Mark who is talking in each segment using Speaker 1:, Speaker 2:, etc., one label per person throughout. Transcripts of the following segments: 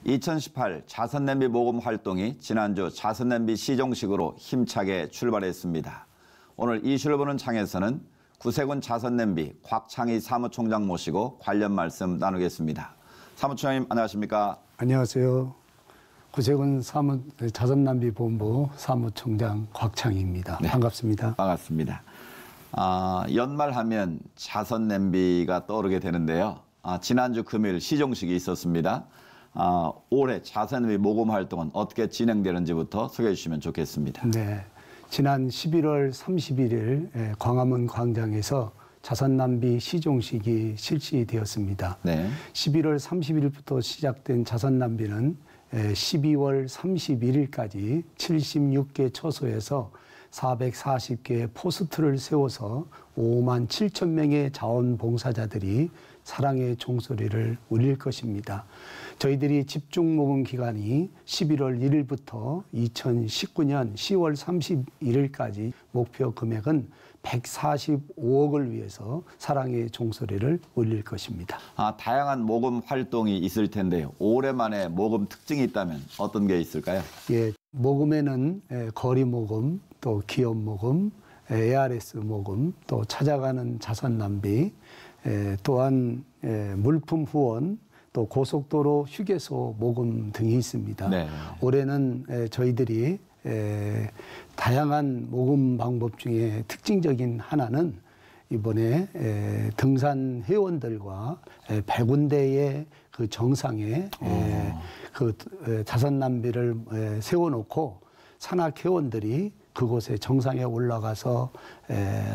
Speaker 1: 2018 자선냄비 모금 활동이 지난주 자선냄비 시정식으로 힘차게 출발했습니다. 오늘 이슈를 보는 창에서는 구세군 자선냄비 곽창희 사무총장 모시고 관련 말씀 나누겠습니다. 사무총장님 안녕하십니까?
Speaker 2: 안녕하세요. 구세군 자선냄비본부 사무총장 곽창희입니다. 네. 반갑습니다.
Speaker 1: 반갑습니다. 연말하면 자선냄비가 떠오르게 되는데요. 지난주 금요일 시정식이 있었습니다. 올해 자선냄비 모금 활동은 어떻게 진행되는지부터 소개해 주시면 좋겠습니다.
Speaker 2: 네, 지난 11월 31일 광화문 광장에서 자선냄비 시종식이 실시되었습니다. 네. 11월 30일부터 시작된 자선냄비는 12월 31일까지 76개 처소에서 440개의 포스트를 세워서 5만 7천 명의 자원봉사자들이 사랑의 종소리를 울릴 것입니다. 저희들이 집중 모금 기간이 11월 1일부터 2019년 10월 31일까지 목표 금액은 145억을 위해서 사랑의 종소리를 울릴 것입니다.
Speaker 1: 다양한 모금 활동이 있을 텐데요. 올해만에 모금 특징이 있다면 어떤 게 있을까요?
Speaker 2: 예, 모금에는 거리 모금, 또 기업 모금, ARS 모금, 또 찾아가는 자선냄비, 또한 물품 후원, 또 고속도로 휴게소 모금 등이 있습니다. 네. 올해는 저희들이 다양한 모금 방법 중에 특징적인 하나는 이번에 등산 회원들과 100군데의 그 정상에 그 자선냄비를 세워놓고 산악 회원들이 그곳에 정상에 올라가서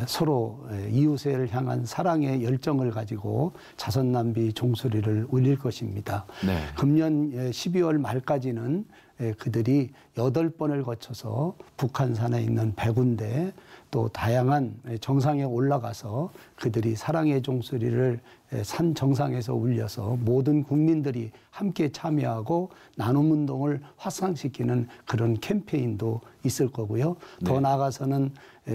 Speaker 2: 서로 이웃을 향한 사랑의 열정을 가지고 자선냄비 종소리를 울릴 것입니다. 네. 금년 12월 말까지는 그들이 8번을 거쳐서 북한산에 있는 100군데 또 다양한 정상에 올라가서 그들이 사랑의 종소리를 산 정상에서 울려서 모든 국민들이 함께 참여하고 나눔운동을 확산시키는 그런 캠페인도 있을 거고요. 네. 더 나아가서는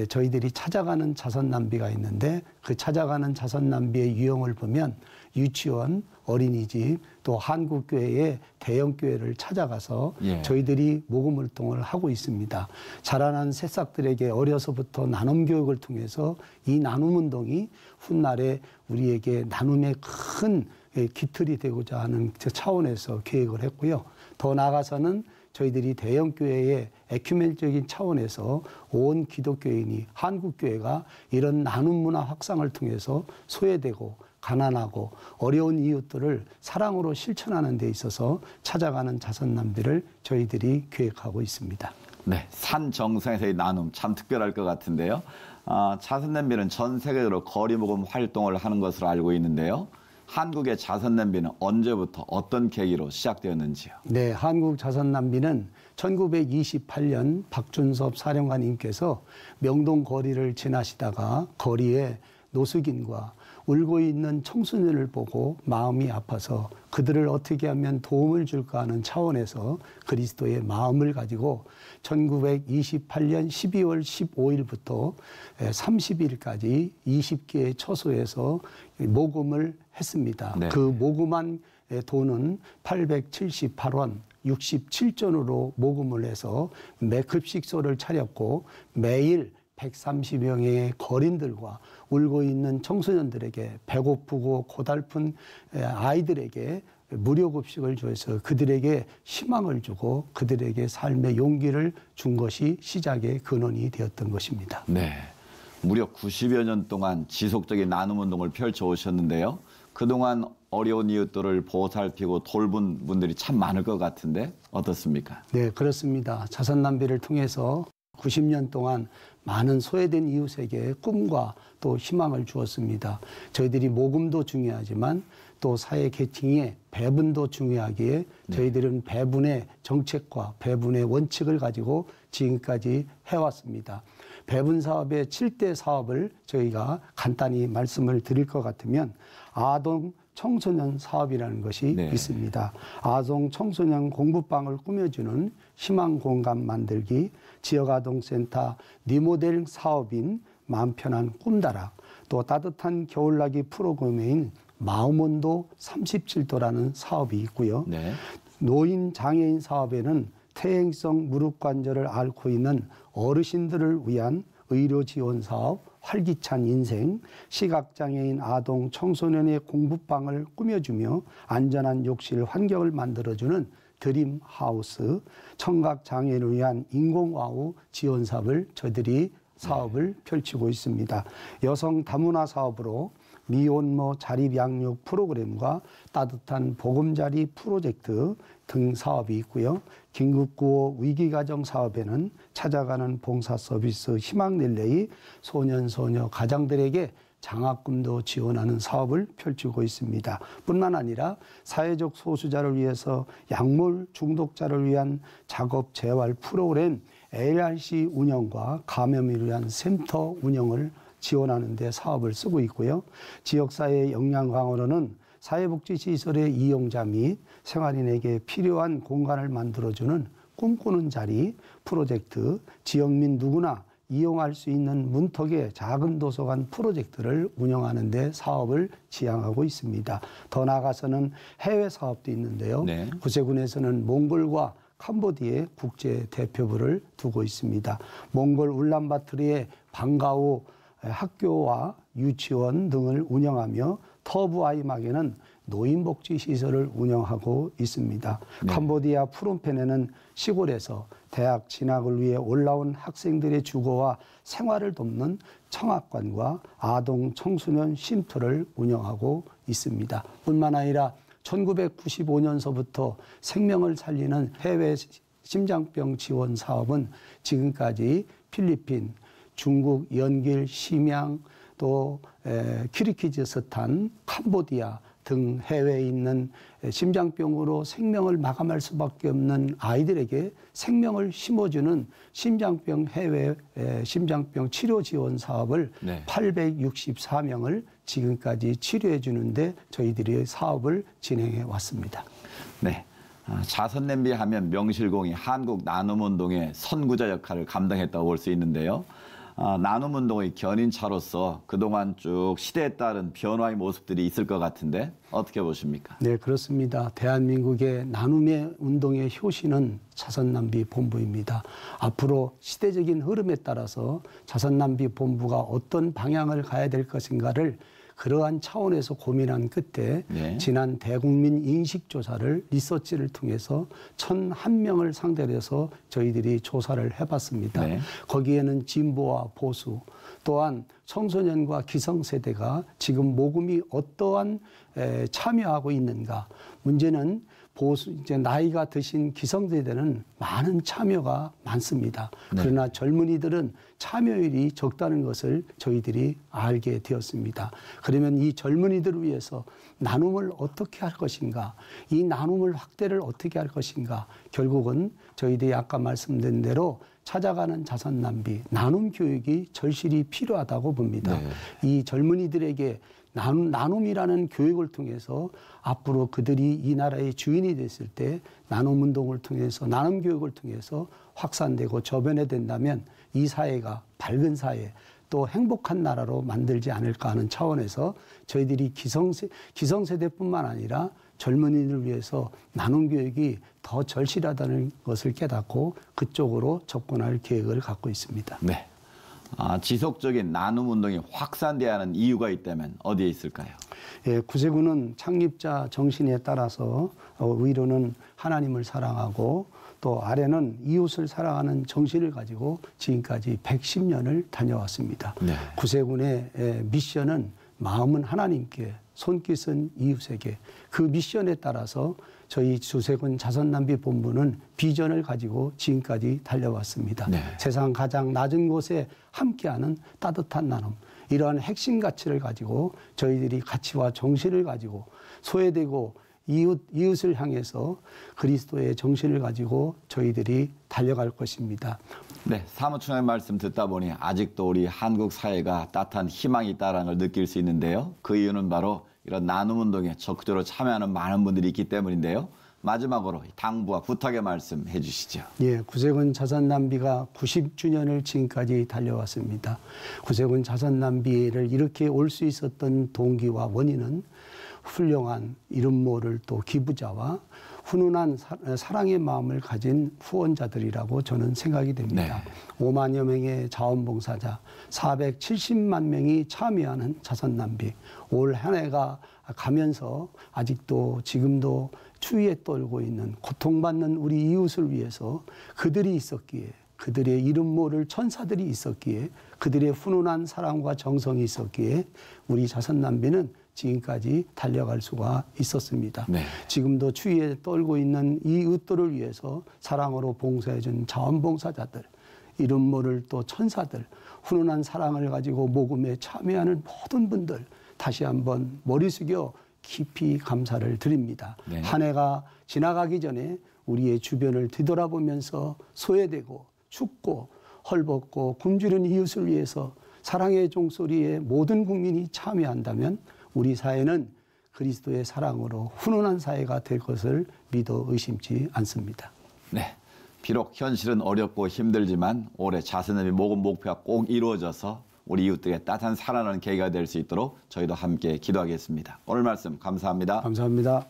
Speaker 2: 저희들이 찾아가는 자선냄비가 있는데 그 찾아가는 자선냄비의 유형을 보면 유치원, 어린이집, 또 한국교회의 대형교회를 찾아가서 저희들이 모금 활동을 하고 있습니다. 자라난 새싹들에게 어려서부터 나눔교육을 통해서 이 나눔운동이 훗날에 우리에게 나눔의 큰 기틀이 되고자 하는 차원에서 계획을 했고요. 더 나아가서는 저희들이 대형교회의 에큐멘적인 차원에서 온 기독교인이 한국교회가 이런 나눔 문화 확산을 통해서 소외되고 가난하고 어려운 이웃들을 사랑으로 실천하는 데 있어서 찾아가는 자선냄비를 저희들이 계획하고 있습니다.
Speaker 1: 네, 산 정상에서의 나눔 참 특별할 것 같은데요. 자선냄비는 전 세계적으로 거리 모금 활동을 하는 것으로 알고 있는데요. 한국의 자선냄비는 언제부터 어떤 계기로 시작되었는지요?
Speaker 2: 네, 한국 자선냄비는 1928년 박준섭 사령관님께서 명동 거리를 지나시다가 거리에 노숙인과 울고 있는 청소년을 보고 마음이 아파서 그들을 어떻게 하면 도움을 줄까 하는 차원에서 그리스도의 마음을 가지고 1928년 12월 15일부터 30일까지 20개의 처소에서 모금을 했습니다. 네. 그 모금한 돈은 878원 67전으로 모금을 해서 급식소를 차렸고 매일 130명의 거린들과 울고 있는 청소년들에게 배고프고 고달픈 아이들에게 무료 급식을 줘서 그들에게 희망을 주고 그들에게 삶의 용기를 준 것이 시작의 근원이 되었던 것입니다.
Speaker 1: 네, 무려 90여 년 동안 지속적인 나눔운동을 펼쳐오셨는데요. 그동안 어려운 이웃들을 보살피고 돌본 분들이 참 많을 것 같은데 어떻습니까?
Speaker 2: 네, 그렇습니다. 자선냄비를 통해서 90년 동안 많은 소외된 이웃에게 꿈과 또 희망을 주었습니다. 저희들이 모금도 중요하지만 또 사회 계층의 배분도 중요하기에 저희들은 배분의 정책과 배분의 원칙을 가지고 지금까지 해왔습니다. 배분 사업의 7대 사업을 저희가 간단히 말씀을 드릴 것 같으면 아동 청소년 사업이라는 것이 있습니다. 아동 청소년 공부방을 꾸며주는 희망공간 만들기, 지역아동센터 리모델링 사업인 마음편한 꿈다락, 또 따뜻한 겨울나기 프로그램인 마음온도 37도라는 사업이 있고요. 노인 장애인 사업에는 퇴행성 무릎 관절을 앓고 있는 어르신들을 위한 의료 지원 사업, 활기찬 인생, 시각장애인 아동 청소년의 공부방을 꾸며주며 안전한 욕실 환경을 만들어주는 드림 하우스, 청각장애인을 위한 인공와우 지원 사업을 저희들이 사업을 펼치고 있습니다. 여성 다문화 사업으로 미혼모 자립 양육 프로그램과 따뜻한 보금자리 프로젝트 등 사업이 있고요. 긴급구호 위기가정 사업에는 찾아가는 봉사 서비스 희망 릴레이, 소년소녀 가장들에게 장학금도 지원하는 사업을 펼치고 있습니다. 뿐만 아니라 사회적 소수자를 위해서 약물 중독자를 위한 작업 재활 프로그램 ARC 운영과 감염을 위한 센터 운영을 지원하는 데 사업을 쓰고 있고요. 지역사회 역량 강화로는 사회복지시설의 이용자 및 생활인에게 필요한 공간을 만들어주는 꿈꾸는 자리 프로젝트, 지역민 누구나 이용할 수 있는 문턱의 작은 도서관 프로젝트를 운영하는 데 사업을 지향하고 있습니다. 더 나아가서는 해외 사업도 있는데요. 네. 구세군에서는 몽골과 캄보디아의 국제 대표부를 두고 있습니다. 몽골 울란바토르의 방과후 학교와 유치원 등을 운영하며 터부 아이막에는 노인복지시설을 운영하고 있습니다. 네. 캄보디아 프롬펜에는 시골에서 대학 진학을 위해 올라온 학생들의 주거와 생활을 돕는 청학관과 아동 청소년 쉼터를 운영하고 있습니다. 뿐만 아니라 1995년서부터 생명을 살리는 해외 심장병 지원 사업은 지금까지 필리핀, 중국, 연길, 심양, 또 키르기즈스탄, 캄보디아 등 해외에 있는 심장병으로 생명을 마감할 수밖에 없는 아이들에게 생명을 심어주는 심장병 해외 심장병 치료 지원 사업을 864명을 지금까지 치료해 주는데 저희들이 사업을 진행해 왔습니다.
Speaker 1: 네. 자선냄비 하면 명실공히 한국 나눔운동의 선구자 역할을 감당했다고 볼 수 있는데요. 나눔운동의 견인차로서 그동안 쭉 시대에 따른 변화의 모습들이 있을 것 같은데 어떻게 보십니까?
Speaker 2: 네, 그렇습니다. 대한민국의 나눔의 운동의 효시는 자선남비 본부입니다. 앞으로 시대적인 흐름에 따라서 자선남비 본부가 어떤 방향을 가야 될 것인가를 그러한 차원에서 고민한 끝에 지난 대국민 인식조사를 리서치를 통해서 1,001명을 상대로 해서 저희들이 조사를 해봤습니다. 거기에는 진보와 보수 또한 청소년과 기성세대가 지금 모금이 어떠한 참여하고 있는가. 문제는 보수 이제 나이가 드신 기성세대는 많은 참여가 많습니다. 그러나 젊은이들은 참여율이 적다는 것을 저희들이 알게 되었습니다. 그러면 이 젊은이들을 위해서 나눔을 어떻게 할 것인가, 이 나눔을 확대를 어떻게 할 것인가, 결국은 저희들이 아까 말씀드린 대로 찾아가는 자선 낭비, 나눔 교육이 절실히 필요하다고 봅니다. 이 젊은이들에게 나눔이라는 교육을 통해서 앞으로 그들이 이 나라의 주인이 됐을 때 나눔 운동을 통해서 나눔 교육을 통해서 확산되고 저변해 된다면 이 사회가 밝은 사회 또 행복한 나라로 만들지 않을까 하는 차원에서 저희들이 기성세대뿐만 아니라 젊은이들을 위해서 나눔 교육이 더 절실하다는 것을 깨닫고 그쪽으로 접근할 계획을 갖고 있습니다.
Speaker 1: 네. 지속적인 나눔 운동이 확산돼야 하는 이유가 있다면 어디에 있을까요?
Speaker 2: 예, 구세군은 창립자 정신에 따라서 위로는 하나님을 사랑하고 또 아래는 이웃을 사랑하는 정신을 가지고 지금까지 110년을 다녀왔습니다. 구세군의 미션은 마음은 하나님께, 손깃은 이웃에게. 그 미션에 따라서 저희 구세군 자선남비 본부는 비전을 가지고 지금까지 달려왔습니다. 세상 가장 낮은 곳에 함께하는 따뜻한 나눔. 이러한 핵심 가치를 가지고 저희들이 가치와 정신을 가지고 소외되고 이웃을 향해서 그리스도의 정신을 가지고 저희들이 달려갈 것입니다.
Speaker 1: 네, 사무총장의 말씀 듣다 보니 아직도 우리 한국 사회가 따뜻한 희망이 있다는 걸 느낄 수 있는데요. 그 이유는 바로 이런 나눔 운동에 적극적으로 참여하는 많은 분들이 있기 때문인데요. 마지막으로 당부와 부탁의 말씀 해주시죠.
Speaker 2: 예, 구세군 자선남비가 90주년을 지금까지 달려왔습니다. 구세군 자선남비를 이렇게 올 수 있었던 동기와 원인은 훌륭한 이름 모를 또 기부자와 훈훈한 사랑의 마음을 가진 후원자들이라고 저는 생각이 됩니다. 5만여 명의 자원봉사자, 470만 명이 참여하는 자선남비. 올 한 해가 가면서 아직도 지금도 추위에 떨고 있는 고통받는 우리 이웃을 위해서 그들이 있었기에, 그들의 이름 모를 천사들이 있었기에, 그들의 훈훈한 사랑과 정성이 있었기에 우리 자선남비는 지금까지 달려갈 수가 있었습니다. 지금도 추위에 떨고 있는 이웃들을 위해서 사랑으로 봉사해준 자원봉사자들, 이름 모를 또 천사들, 훈훈한 사랑을 가지고 모금에 참여하는 모든 분들 다시 한번 머리 숙여 깊이 감사를 드립니다. 한 해가 지나가기 전에 우리의 주변을 뒤돌아보면서 소외되고 춥고 헐벗고 굶주린 이웃을 위해서 사랑의 종소리에 모든 국민이 참여한다면 우리 사회는 그리스도의 사랑으로 훈훈한 사회가 될 것을 믿어 의심치 않습니다.
Speaker 1: 네, 비록 현실은 어렵고 힘들지만 올해 자선남비 모금 목표가 꼭 이루어져서 우리 이웃들에게 따뜻한 살아나는 계기가 될 수 있도록 저희도 함께 기도하겠습니다. 오늘 말씀 감사합니다.
Speaker 2: 감사합니다.